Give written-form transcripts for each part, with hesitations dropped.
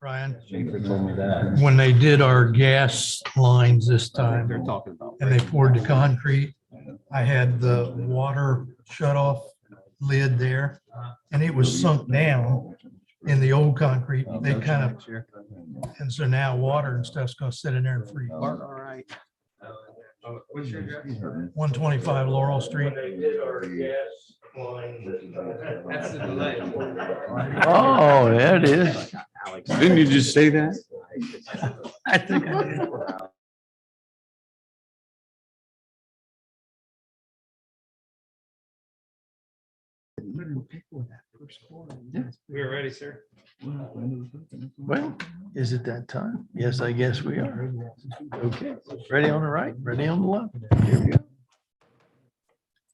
Brian, Schaefer told me that. when they did our gas lines this time They're talking about. and they poured the concrete, I had the water shut off lid there and it was sunk down in the old concrete. They kind of, and so now water and stuff's gonna sit in there and freeze. All right. What's your address? 125 Laurel Street. That's the delay. Oh, there it is. Didn't you just say that? I think I did. We're ready, sir. Well, is it that time? Yes, I guess we are. Okay, ready on the right, ready on the left. Here we go.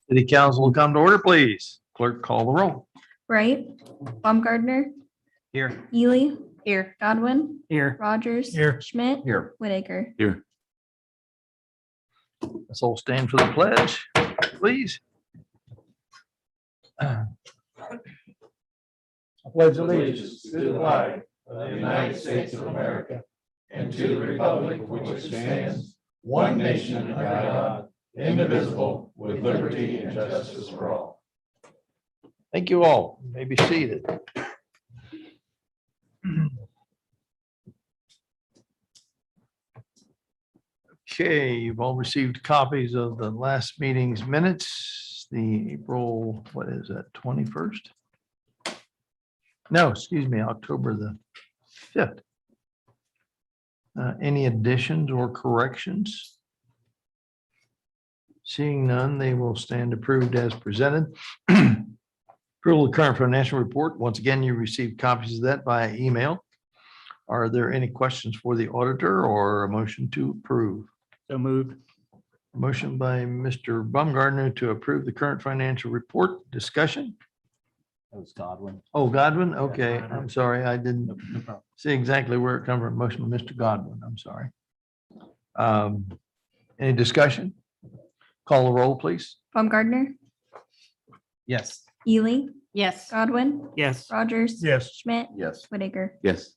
City Council will come to order, please. Clerk, call the roll. Wright, Baumgartner, Here. Ely. Here. Godwin, Here. Rogers. Here. Schmidt. Here. Whitaker. Here. Let's all stand for the pledge, please. I pledge allegiance to the flag of the United States of America and to the republic for which it stands, one nation under God, indivisible, with liberty and justice for all. Thank you all. You may be seated. Okay, you've all received copies of the last meeting's minutes, the April, what is that, 21st? No, excuse me, October the 5th. Any additions or corrections? Seeing none, they will stand approved as presented. Approval of current financial report. Once again, you received copies of that via email. Are there any questions for the auditor or a motion to approve? So moved. Motion by Mr. Baumgartner to approve the current financial report. Discussion? That was Godwin. Oh, Godwin? Okay, I'm sorry. I didn't No problem. see exactly where it comes from. Motion by Mr. Godwin. I'm sorry. Any discussion? Call the roll, please. Baumgartner, Yes. Ely. Yes. Godwin, Yes. Rogers. Yes. Schmidt. Yes. Whitaker. Yes.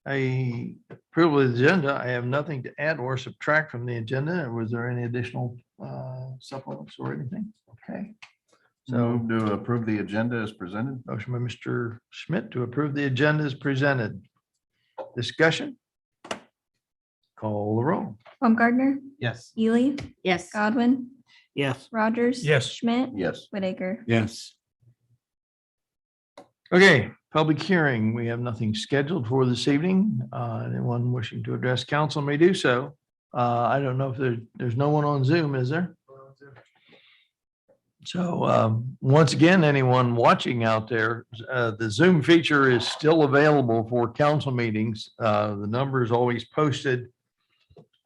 A approval of the agenda. I have nothing to add or subtract from the agenda. Was there any additional supplements or anything? Okay. So Move to approve the agenda as presented. motion by Mr. Schmidt to approve the agenda as presented. Discussion? Call the roll. Baumgartner, Yes. Ely. Yes. Godwin, Yes. Rogers. Yes. Schmidt. Yes. Whitaker. Yes. Okay, public hearing. We have nothing scheduled for this evening. Anyone wishing to address council may do so. I don't know if there's no one on Zoom, is there? So once again, anyone watching out there, the Zoom feature is still available for council meetings. The number is always posted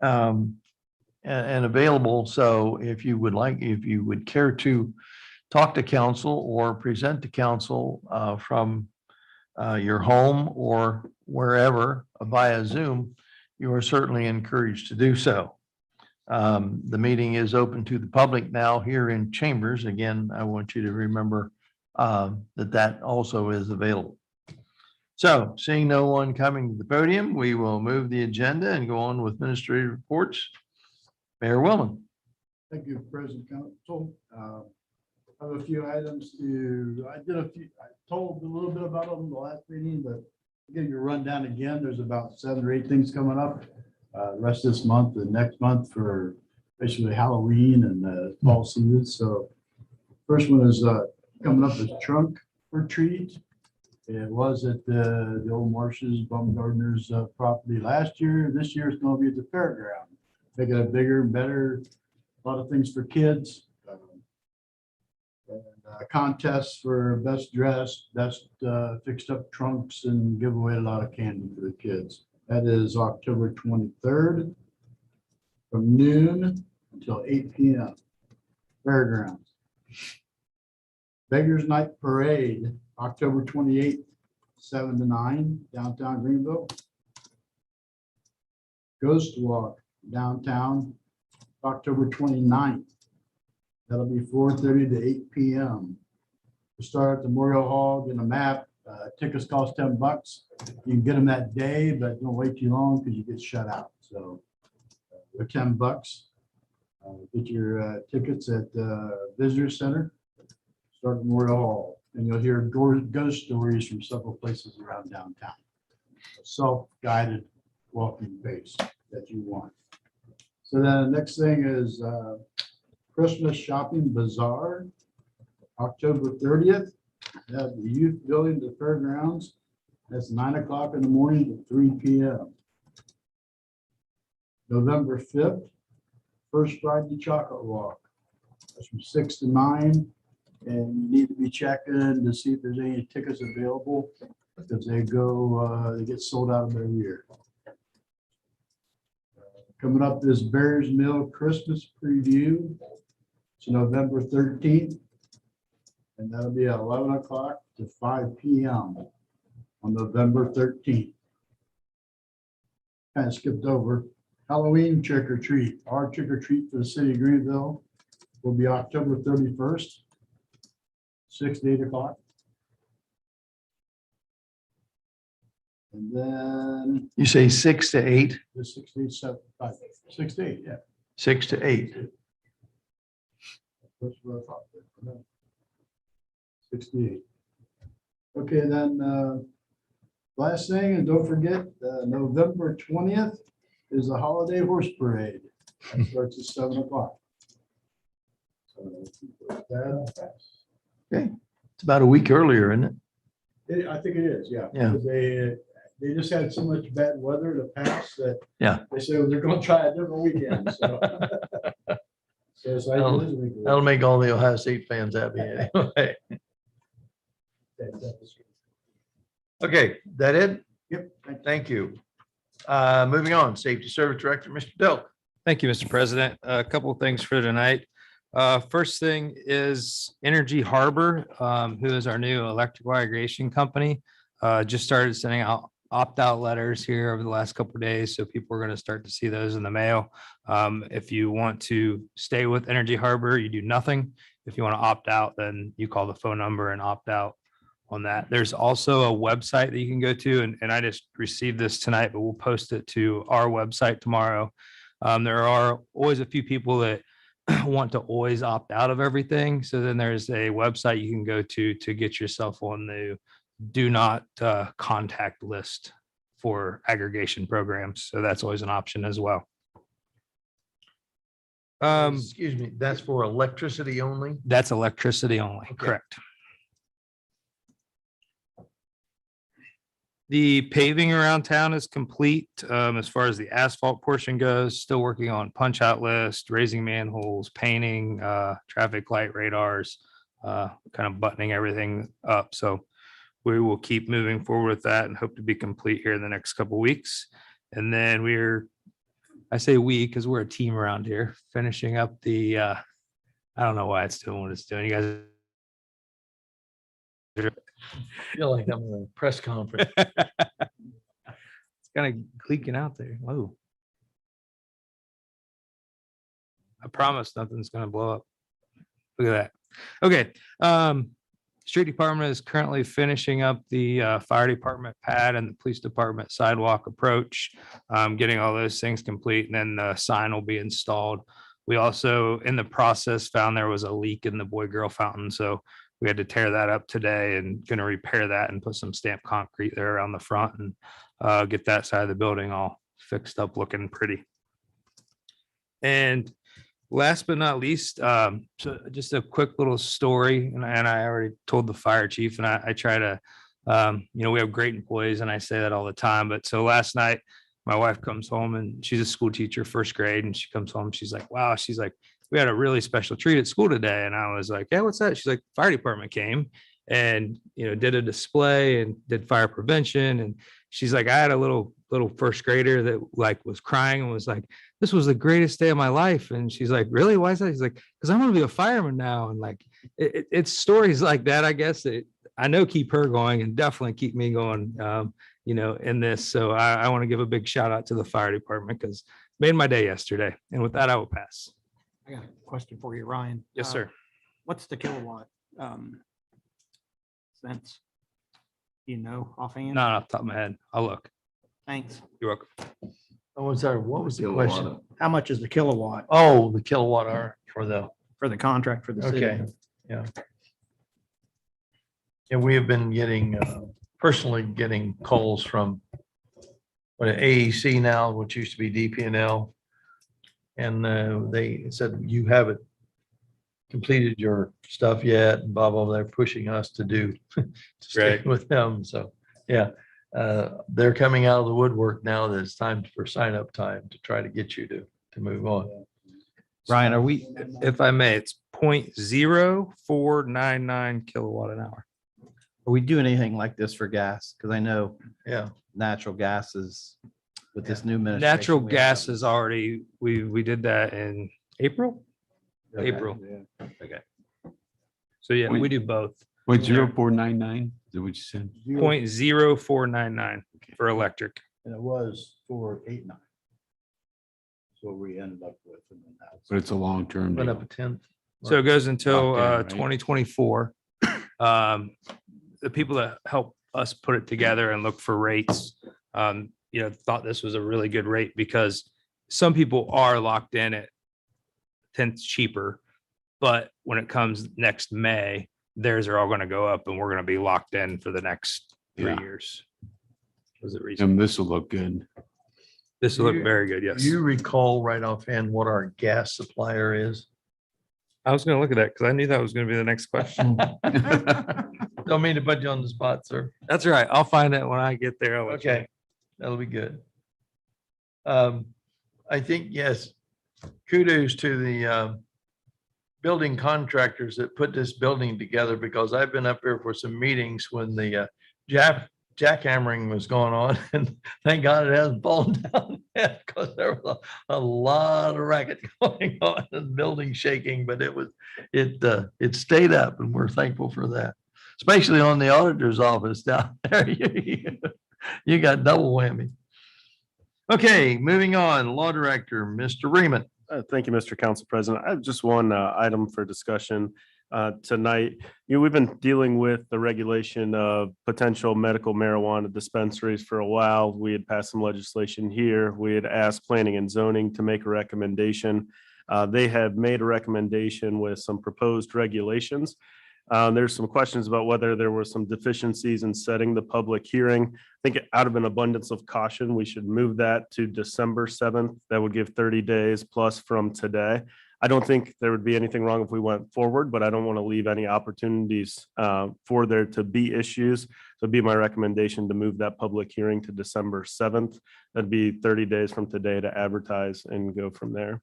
and available. So if you would care to talk to council or present to council from your home or wherever via Zoom, you are certainly encouraged to do so. The meeting is open to the public now here in chambers. Again, I want you to remember that also is available. So seeing no one coming to the podium, we will move the agenda and go on with administrative reports. Mayor Willman. Thank you, President Council. I have a few items I told a little bit about them in the last meeting, but to give you a rundown again, there's about 7 or 8 things coming up. Rest of this month and next month for basically Halloween and fall season. So first one is coming up is trunk or treat. It was at the old Marshes Baumgartner's property last year. This year it's going to be at the fairground. Make it bigger and better. A lot of things for kids. And contests for best dressed, best fixed up trunks, and give away a lot of candy for the kids. That is October 23rd from noon until 8 p.m. Fairgrounds. Beggars Night Parade, October 28th, 7 to 9, downtown Greenville. Ghost Walk downtown, October 29th. That'll be 4:30 to 8 p.m. We start at the Memorial Hall, get a map, Tickets cost $10. You can get them that day, but don't wait too long because you get shut out. So they're $10. Get your tickets at the Visitor Center, start at Memorial Hall, and you'll hear ghost stories from several places around downtown. A self-guided walking pace that you want. So then the next thing is Christmas shopping bazaar, October 30th. At the youth building, the fairgrounds. That's 9 o'clock in the morning to 3 p.m. November 5th, First Friday Chocolate Walk. That's from 6 to 9. And you need to be checking to see if there's any tickets available because they get sold out of every year. Coming up is Bears Mill Christmas preview. It's November 13th. And that'll be at 11 o'clock to 5 p.m. on November 13th. Kind of skipped over Halloween trick or treat. Our trick or treat for the city of Greenville will be October 31st, 6 to 8 o'clock. And then You say 6 to 8, the 6 to 8, 7, 5, 6 to 8, yeah. 6 to 8. That's what I thought there. 68. Okay, then last thing, and don't forget, November 20th is the holiday horse parade. That starts at 7 o'clock. So, It's about a week earlier, isn't it? I think it is, yeah. Yeah. Because they just had so much bad weather to pass that. Yeah. They said they're going to try a different weekend, so. So it's like it is a week. That'll make all the Ohio State fans happy anyway. Okay, that it? Yep. thank you. Thank you. Moving on, Safety Service Director, Mr. Delk. Thank you, Mr. President. A couple of things for tonight. First thing is Energy Harbor, who is our new electrical aggregation company, just started sending out opt-out letters here over the last couple of days. So people are going to start to see those in the mail. If you want to stay with Energy Harbor, you do nothing. If you want to opt out, then you call the phone number and opt out on that. There's also a website that you can go to, and I just received this tonight, but we'll post it to our website tomorrow. There are always a few people that want to always opt out of everything. So then there's a website you can go to get yourself on the do not contact list for aggregation programs. So that's always an option as well. Excuse me, that's for electricity only? That's electricity only, Okay. correct. The paving around town is complete as far as the asphalt portion goes. Still working on punch out list, raising manholes, painting, traffic light radars, kind of buttoning everything up. So we will keep moving forward with that and hope to be complete here in the next couple of weeks. And then I say we because we're a team around here, finishing up the I don't know why it's doing what it's doing. You guys Feel like I'm in a press conference. it's kind of leaking out there. Whoa. I promise nothing's gonna blow up. Look at that. Okay. Street department is currently finishing up the fire department pad and the police department sidewalk approach, getting all those things complete, and then the sign will be installed. We also, in the process, found there was a leak in the boy-girl fountain, so we had to tear that up today and going to repair that and put some stamped concrete there around the front and get that side of the building all fixed up, looking pretty. And last but not least, so just a quick little story, and I already told the fire chief, and I try to, we have great employees, and I say that all the time. But so last night, my wife comes home, and she's a school teacher, first grade, and she comes home, she's like, wow, she's like, we had a really special treat at school today. And I was like, yeah, what's that? She's like, fire department came and, did a display and did fire prevention. And she's like, I had a little first grader that like was crying and was like, this was the greatest day of my life. And she's like, really? Why is that? He's like, because I'm going to be a fireman now. And like, it's stories like that, I guess, that I know keep her going and definitely keep me going, in this. So I want to give a big shout out to the fire department because made my day yesterday. And with that, I will pass. I got a question for you, Ryan. Yes, sir. What's the kilowatt cents? You know, offhand? Not off the top of my head. I'll look. Thanks. You're welcome. Oh, sorry, what was the question? How much is the kilowatt Oh, the kilowatt hour for the, for the contract for the city? okay, yeah. Yeah, we have been getting, personally getting calls from what AEC now, which used to be DP&L. And they said, you haven't completed your stuff yet, and blah, blah, blah. They're pushing us to do, to stay Right. with them. So, yeah, they're coming out of the woodwork now that it's time for sign up time to try to get you to move on. Ryan, are we, If I may, it's 0.0499 kilowatt an hour. are we doing anything like this for gas? Because I know Yeah, natural gas is with this new ministration. Natural we have gas something. is already, we did that in April. Okay. April. Okay. So yeah, we do both. Wait, 0499? Is that what you said? 0.0499 for electric. And it was 489. So we ended up with. And then that's- But it's a long-term. went deal. up a tenth. So it goes until Locked in, right? 2024. The people that help us put it together and look for rates, thought this was a really good rate because some people are locked in at tenths cheaper. But when it comes next May, theirs are all going to go up and we're going to be locked in for the next 3 Yeah. years. Was it reason? And this will look good. This will look very good. Yes. Do you recall right offhand what our gas supplier is? I was going to look at that because I knew that was going to be the next question. Don't mean to put you on the spot, sir. That's all right. I'll find it when I get there. I'll let you know. Okay, that'll be good. I think, yes, kudos to the building contractors that put this building together, because I've been up here for some meetings when the jackhammering was going on, and thank God it hasn't fallen down yet, because there was a lot of racket going on and building shaking, but it stayed up, and we're thankful for that. Especially on the auditor's office down there. You got double whammy. Okay, moving on, Law Director, Mr. Reeman. Thank you, Mr. Council President. I have just one item for discussion tonight. We've been dealing with the regulation of potential medical marijuana dispensaries for a while. We had passed some legislation here. We had asked Planning and Zoning to make a recommendation. They have made a recommendation with some proposed regulations. There's some questions about whether there were some deficiencies in setting the public hearing. I think out of an abundance of caution, we should move that to December 7th. That would give 30 days plus from today. I don't think there would be anything wrong if we went forward, but I don't want to leave any opportunities for there to be issues. So it'd be my recommendation to move that public hearing to December 7th. That'd be 30 days from today to advertise and go from there.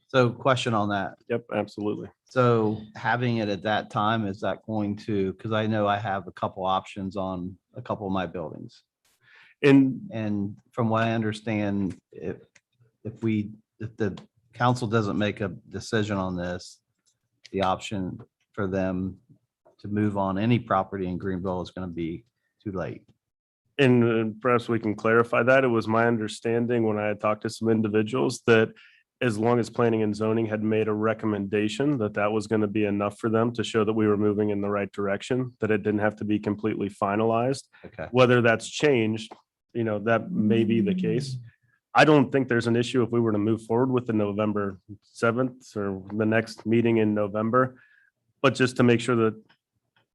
So question on that. Yep, absolutely. So having it at that time, is that going to, because I know I have a couple options on a couple of my buildings. And from what I understand, if the council doesn't make a decision on this, the option for them to move on any property in Greenville is going to be too late. And perhaps we can clarify that. It was my understanding when I had talked to some individuals that as long as Planning and Zoning had made a recommendation that that was going to be enough for them to show that we were moving in the right direction, that it didn't have to be completely finalized. Okay. Whether that's changed, that may be the case. I don't think there's an issue if we were to move forward with the November 7th or the next meeting in November. But just to make sure that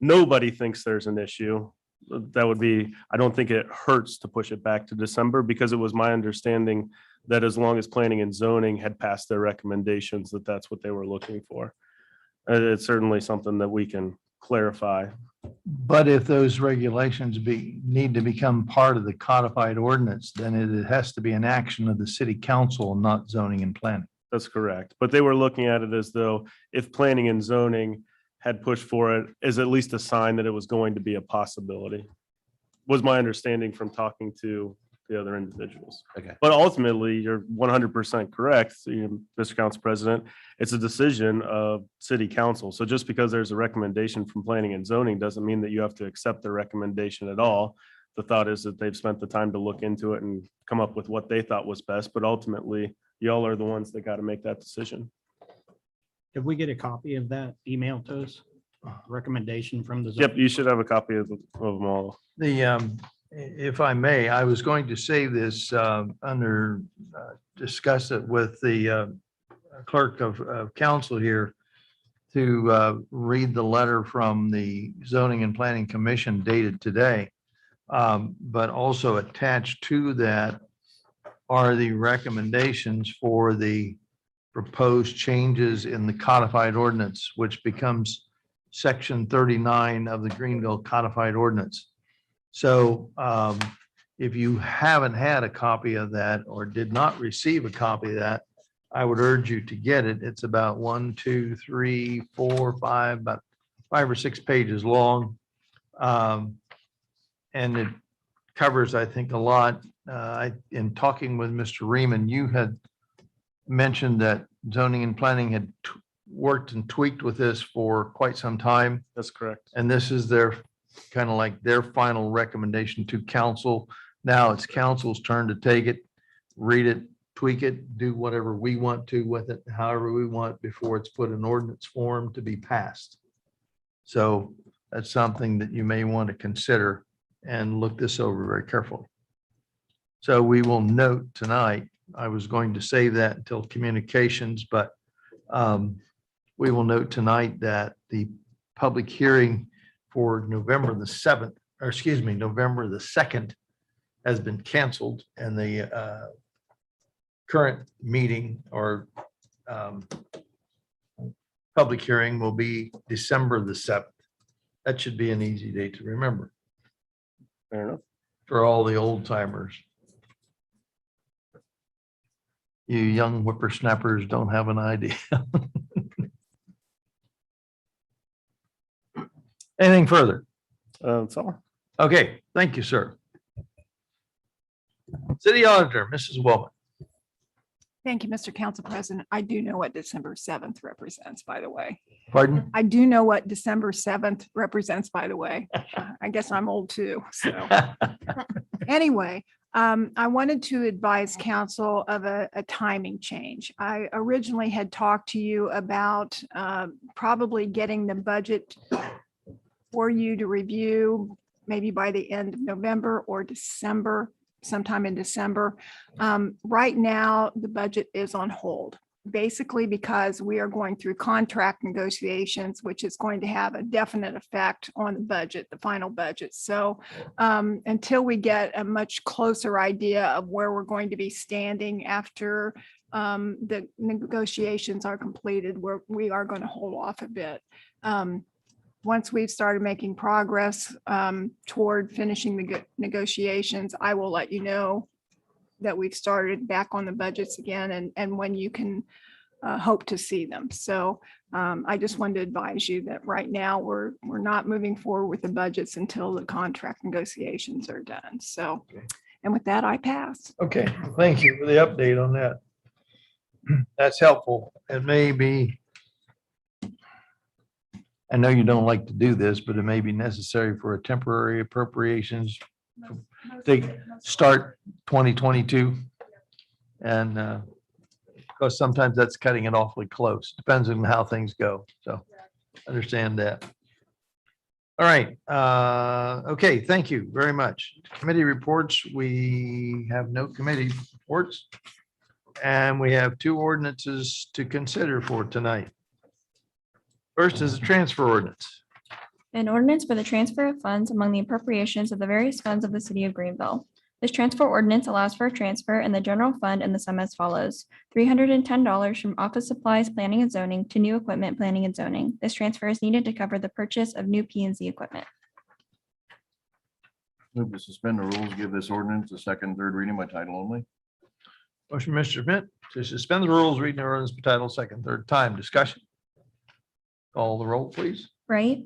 nobody thinks there's an issue, that would be, I don't think it hurts to push it back to December, because it was my understanding that as long as Planning and Zoning had passed their recommendations, that that's what they were looking for. It's certainly something that we can clarify. But if those regulations need to become part of the codified ordinance, then it has to be an action of the city council, not zoning and planning. That's correct. But they were looking at it as though if Planning and Zoning had pushed for it, as at least a sign that it was going to be a possibility, was my understanding from talking to the other individuals. Okay. But ultimately, you're 100% correct, Mr. Council President. It's a decision of city council. So just because there's a recommendation from Planning and Zoning doesn't mean that you have to accept the recommendation at all. The thought is that they've spent the time to look into it and come up with what they thought was best, but ultimately, y'all are the ones that got to make that decision. Could we get a copy of that email to us? recommendation from the. Yep, you should have a copy of them all. If I may, I was going to save this discuss it with the clerk of council here to read the letter from the Zoning and Planning Commission dated today. But also attached to that are the recommendations for the proposed changes in the codified ordinance, which becomes section 39 of the Greenville codified ordinance. So if you haven't had a copy of that or did not receive a copy of that, I would urge you to get it. It's about 1, 2, 3, 4, 5, about 5 or 6 pages long. And it covers, I think, a lot. In talking with Mr. Reaman, you had mentioned that zoning and planning had worked and tweaked with this for quite some time. That's correct. And this is their kind of like their final recommendation to council. Now it's council's turn to take it, read it, tweak it, do whatever we want to with it, however we want before it's put in ordinance form to be passed. So that's something that you may want to consider and look this over very carefully. So we will note tonight, I was going to save that until communications, but we will note tonight that the public hearing for November the 7th, or excuse me, November the 2nd has been canceled, and the current meeting or public hearing will be December the 7th. That should be an easy date to remember Fair enough. for all the old timers. You young whippersnappers don't have an idea. Anything further? That's all. Okay, thank you, sir. City Auditor, Mrs. Wellman. Thank you, Mr. Council President. I do know what December 7th represents, by the way. Pardon? I do know what December 7th represents, by the way. I guess I'm old too, so. Anyway, I wanted to advise council of a timing change. I originally had talked to you about probably getting the budget for you to review maybe by the end of November or December, sometime in December. Right now, the budget is on hold, basically because we are going through contract negotiations, which is going to have a definite effect on the budget, the final budget. So until we get a much closer idea of where we're going to be standing after the negotiations are completed, we are going to hold off a bit. Once we've started making progress toward finishing the negotiations, I will let you know that we've started back on the budgets again and when you can hope to see them. So I just wanted to advise you that right now we're not moving forward with the budgets until the contract negotiations are done. So, and with that, I pass. Okay, thank you for the update on that. That's helpful. It may be, I know you don't like to do this, but it may be necessary for a temporary appropriations. They start 2022. And because sometimes that's cutting it awfully close. Depends on how things go. So understand that. All right. Okay, thank you very much. Committee reports. We have no committee reports. And we have 2 ordinances to consider for tonight. First is the transfer ordinance. An ordinance for the transfer of funds among the appropriations of the various funds of the city of Greenville. This transfer ordinance allows for a transfer in the general fund in the sum as follows: $310 from office supplies planning and zoning to new equipment planning and zoning. This transfer is needed to cover the purchase of new P&Z equipment. Move to suspend the rules, give this ordinance a second, third reading by title only. Motion, Mr. Schmidt, to suspend the rules, reading the ordinance by title, second, third time. Discussion. Call the roll, please. Wright,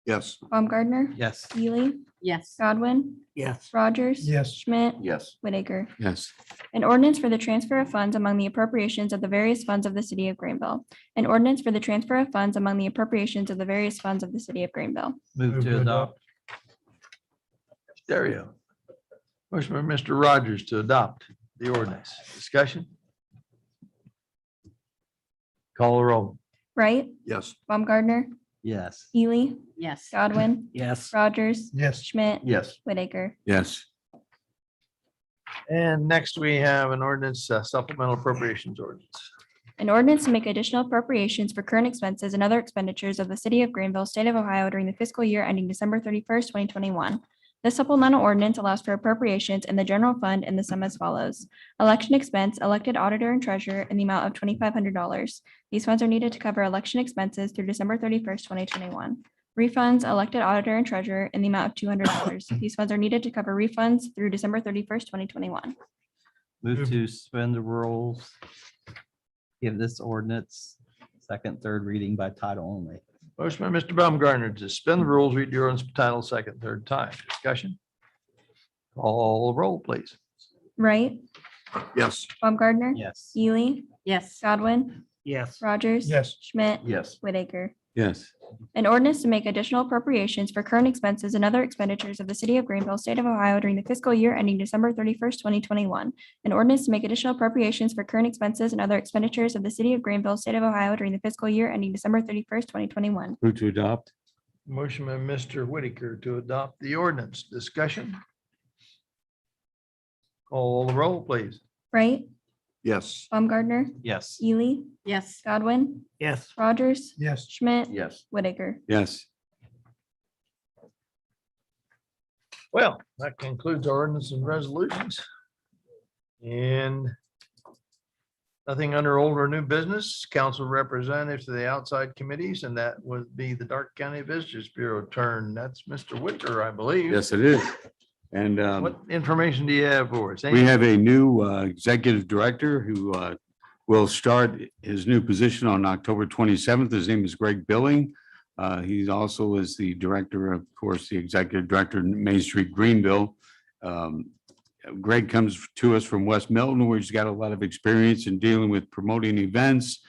Yes. Baumgartner, Yes. Ely, Yes. Godwin, Yes. Rogers. Yes. Schmidt, Yes. Whitaker. Yes. An ordinance for the transfer of funds among the appropriations of the various funds of the city of Greenville. An ordinance for the transfer of funds among the appropriations of the various funds of the city of Greenville. Move to adopt. Stereo. Motion by Mr. Rogers to adopt the ordinance. Discussion. Call the roll. Wright, Yes. Baumgartner, Yes. Ely, Yes. Godwin, Yes. Rogers, Yes. Schmidt, Yes. Whitaker. Yes. And next we have an ordinance supplemental appropriations ordinance. An ordinance to make additional appropriations for current expenses and other expenditures of the city of Greenville, state of Ohio during the fiscal year ending December 31st, 2021. This supplemental ordinance allows for appropriations in the general fund in the sum as follows. Election expense, elected auditor and treasurer in the amount of $2,500. These funds are needed to cover election expenses through December 31st, 2021. Refunds, elected auditor and treasurer in the amount of $200. These funds are needed to cover refunds through December 31st, 2021. Move to suspend the rules. Give this ordinance second, third reading by title only. Motion by Mr. Baumgartner to suspend the rules, read the ordinance by title second, third time. Discussion. Call the roll, please. Wright, Yes. Baumgartner, Yes. Ely, Yes. Godwin, Yes. Rogers. Yes. Schmidt, Yes. Whitaker. Yes. An ordinance to make additional appropriations for current expenses and other expenditures of the city of Greenville, state of Ohio during the fiscal year ending December 31st, 2021. An ordinance to make additional appropriations for current expenses and other expenditures of the city of Greenville, state of Ohio during the fiscal year ending December 31st, 2021. Move to adopt. Motion by Mr. Whitaker to adopt the ordinance. Discussion. Call the roll, please. Wright, Yes. Baumgartner, Yes. Ely, Yes. Godwin, Yes. Rogers, Yes. Schmidt, Yes. Whitaker. Yes. Well, that concludes our ordinance and resolutions. And nothing under old or new business, council representatives to the outside committees, and that would be the Dark County Visitors Bureau turn. That's Mr. Whitaker, I believe. Yes, it is. And What information do you have for us? we have a new executive director who will start his new position on October 27th. His name is Greg Billing. He also is the director, of course, the executive director in Main Street, Greenville. Greg comes to us from West Milton, where he's got a lot of experience in dealing with promoting events.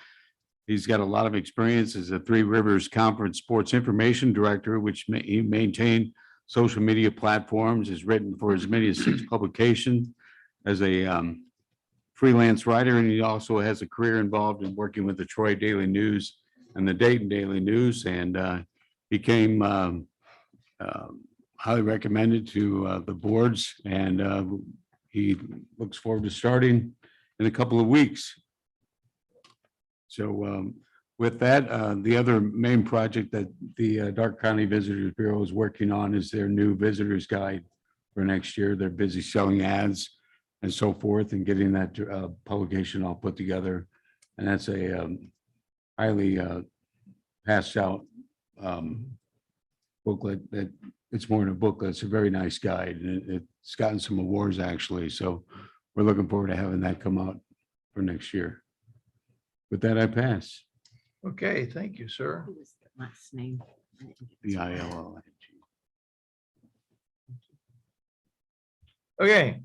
He's got a lot of experience as a Three Rivers Conference Sports Information Director, which he maintained social media platforms, has written for as many as 6 publications as a freelance writer, and he also has a career involved in working with the Troy Daily News and the Dayton Daily News, and became highly recommended to the boards, and he looks forward to starting in a couple of weeks. So with that, the other main project that the Dark County Visitors Bureau is working on is their new visitors guide for next year. They're busy selling ads and so forth and getting that publication all put together. And that's a highly passed out booklet that it's more than a booklet. It's a very nice guide, and it's gotten some awards actually. So we're looking forward to having that come out for next year. With that, I pass. Okay, thank you, sir. Who was the last name? BILLING. Okay,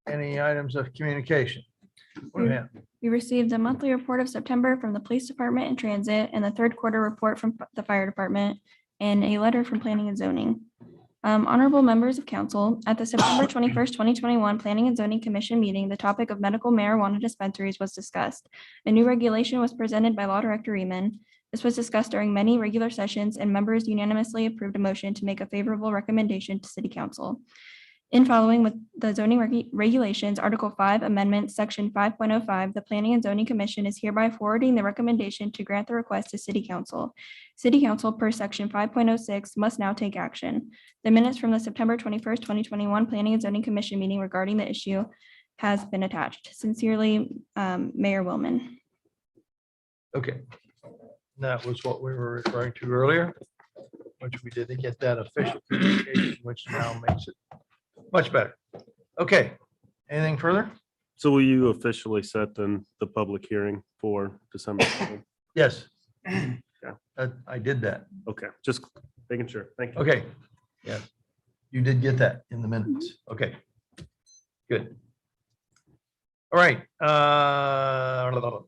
any items of communication? What do we have? We received a monthly report of September from the police department and transit, and the third quarter report from the fire department, and a letter from planning and zoning. Honorable members of council, at the September 21st, 2021 Planning and Zoning Commission meeting, the topic of medical marijuana dispensaries was discussed. A new regulation was presented by Law Director Eman. This was discussed during many regular sessions, and members unanimously approved a motion to make a favorable recommendation to City Council. In following with the zoning regulations, Article 5 Amendment, Section 5.05, the Planning and Zoning Commission is hereby forwarding the recommendation to grant the request to City Council. City Council, per Section 5.06, must now take action. The minutes from the September 21st, 2021 Planning and Zoning Commission meeting regarding the issue has been attached. Sincerely, Mayor Willman. Okay. That was what we were referring to earlier, which we did to get that official communication, which now makes it much better. Okay, anything further? So will you officially set then the public hearing for December 7th? Yes. Yeah. I did that. Okay, just making sure. Thank you. Okay, yeah. You did get that in the minutes. Okay, good. All right,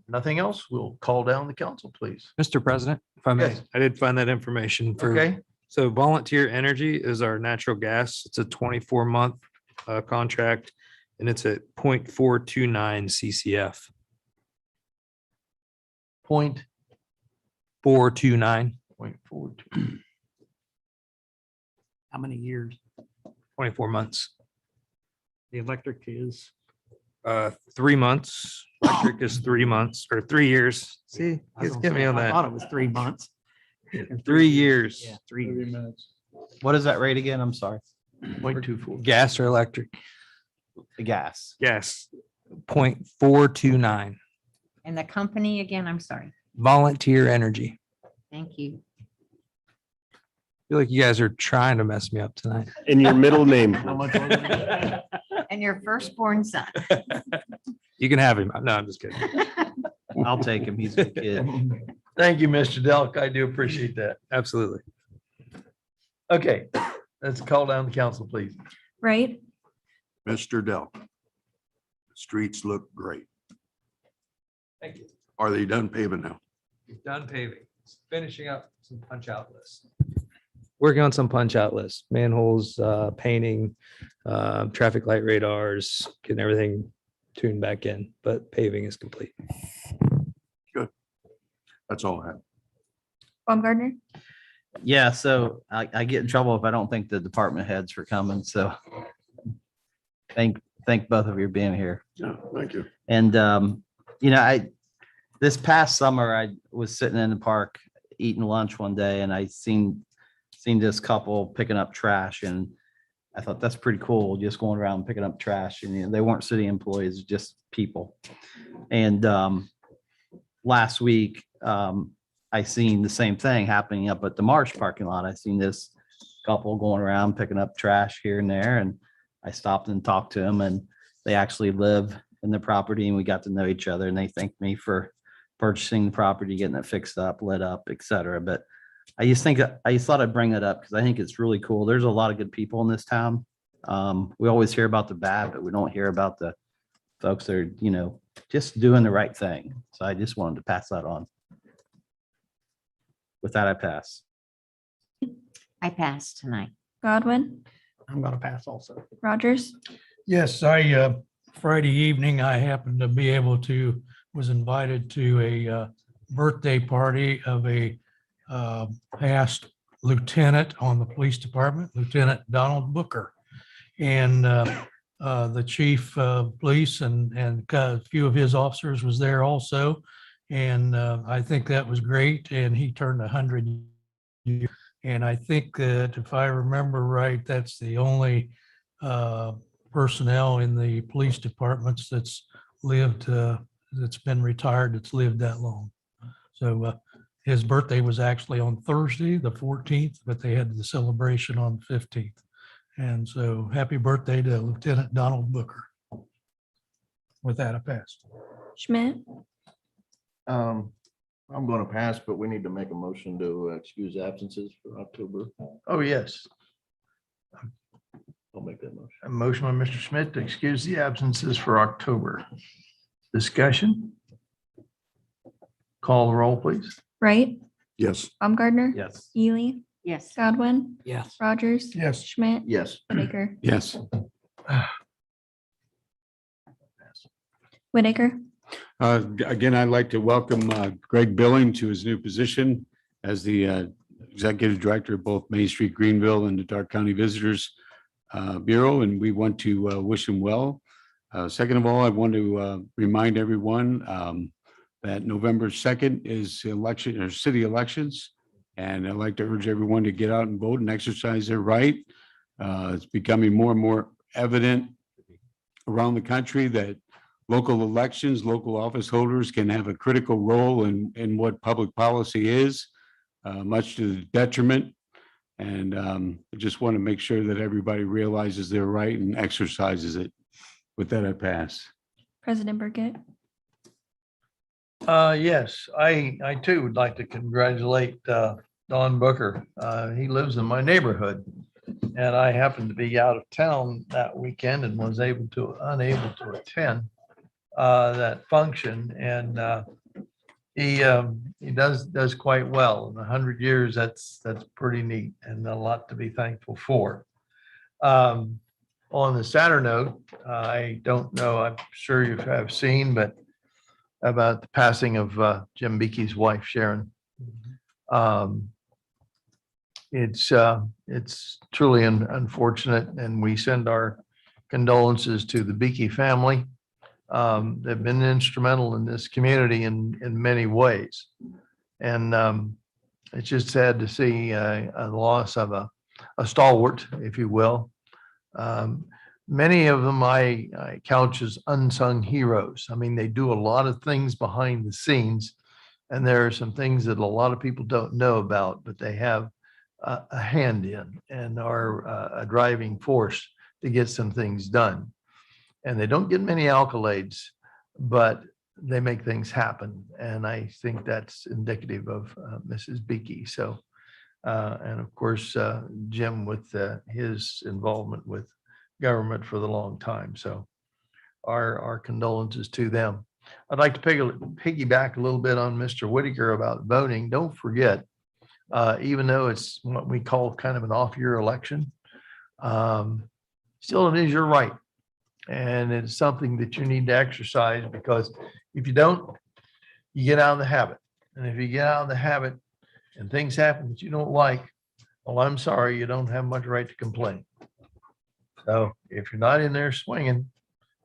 nothing else? We'll call down the council, please. Mr. President, if I may, Yes. I did find that information for, Okay, so Volunteer Energy is our natural gas. It's a 24-month contract, and it's at 0.429 CCF. point .429, 0.42. How many years? 24 months. The electric is. 3 months. Electric is 3 months or 3 years. See, I was just gonna get me say, on I thought that. it was 3 months. 3 years. Yeah, 3 30 years. minutes. What is that rate again? I'm sorry. 0.24. Gas or electric? The gas. Gas. 0.429. And the company again, I'm sorry. Volunteer Energy. Thank you. Feel like you guys are trying to mess me up tonight. In your middle name. How much was it? And your firstborn son. You can have him. No, I'm just kidding. I'll take him. He's a kid. Thank you, Mr. Delk. I do appreciate that. Absolutely. Okay, let's call down the council, please. Wright, Mr. Dell. Streets look great. Thank you. Are they done paving now? Done paving, finishing up some punch out lists. Working on some punch out lists, manholes, painting, traffic light radars, getting everything tuned back in, but paving is complete. That's all I have. Baumgartner, Yeah, so I get in trouble if I don't thank the department heads for coming, so thank both of you for being here. Yeah, thank you. And, this past summer, I was sitting in the park eating lunch one day and I seen this couple picking up trash and I thought that's pretty cool, just going around picking up trash and they weren't city employees, just people. And, last week, I seen the same thing happening up at the Marsh parking lot. I seen this couple going around picking up trash here and there and I stopped and talked to them and they actually live in the property and we got to know each other and they thanked me for purchasing the property, getting it fixed up, lit up, et cetera. But I just thought I'd bring that up because I think it's really cool. There's a lot of good people in this town. We always hear about the bad, but we don't hear about the folks that are, just doing the right thing. So I just wanted to pass that on. With that, I pass. I passed tonight. Godwin, I'm gonna pass also. Rogers, Yes, Friday evening, I happened to be was invited to a birthday party of a past lieutenant on the police department, Lieutenant Donald Booker. And the chief of police and a few of his officers was there also. And I think that was great. And he turned 100 years. And I think that if I remember right, that's the only personnel in the police departments that's lived, that's been retired, that's lived that long. So his birthday was actually on Thursday, the 14th, but they had the celebration on the 15th. And so happy birthday to Lieutenant Donald Booker. With that, I pass. Schmidt, I'm going to pass, but we need to make a motion to excuse absences for October. Oh, yes. I'll make that motion. A motion by Mr. Schmidt to excuse the absences for October. Discussion? Call the roll, please. Wright, Yes. Baumgartner, Yes. Ely, Yes. Godwin, Yes. Rogers, Yes. Schmidt, Yes. Whitaker, Yes. Whitaker, Again, I'd like to welcome Greg Billing to his new position as the Executive Director of both Main Street Greenville and the Dark County Visitors Bureau, and we want to wish him well. Second of all, I want to remind everyone that November 2nd is election or city elections. And I'd like to urge everyone to get out and vote and exercise their right. It's becoming more and more evident around the country that local elections, local office holders can have a critical role in what public policy is, much to the detriment. And I just want to make sure that everybody realizes their right and exercises it. With that, I pass. President Burkett, Yes, I too would like to congratulate Don Booker. He lives in my neighborhood. And I happened to be out of town that weekend and was unable to attend that function. And he does quite well. In 100 years, that's pretty neat and a lot to be thankful for. On the sadder note, I don't know, I'm sure you have seen, but about the passing of Jim Beakey's wife, Sharon It's truly unfortunate, and we send our condolences to the Beakey family. They've been instrumental in this community in many ways. And it's just sad to see a loss of a stalwart, if you will. Many of them I couch as unsung heroes. I mean, they do a lot of things behind the scenes, and there are some things that a lot of people don't know about, but they have a hand in and are a driving force to get some things done. And they don't get many accolades, but they make things happen. And I think that's indicative of Mrs. Beakey. So, and of course, Jim with his involvement with government for the long time. So our condolences to them. I'd like to piggyback a little bit on Mr. Whitaker about voting. Don't forget, even though it's what we call kind of an off-year election, still it is your right. And it's something that you need to exercise, because if you don't, you get out of the habit. And if you get out of the habit and things happen that you don't like, well, I'm sorry, you don't have much right to complain. So if you're not in there swinging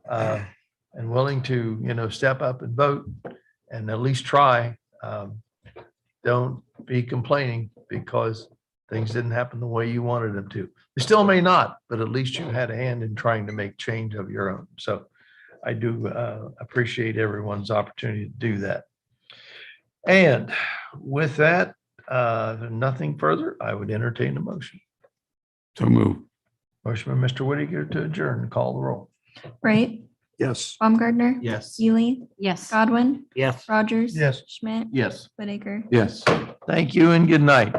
and willing to, step up and vote and at least try, don't be complaining because things didn't happen the way you wanted them to. They still may not, but at least you had a hand in trying to make change of your own. So I do appreciate everyone's opportunity to do that. And with that, nothing further, I would entertain a motion. So move. Motion by Mr. Whitaker to adjourn. Call the roll. Wright, Yes. Baumgartner, Yes. Ely, Yes. Godwin, Yes. Rogers. Yes. Schmidt, Yes. Whitaker. Yes. Thank you and good night.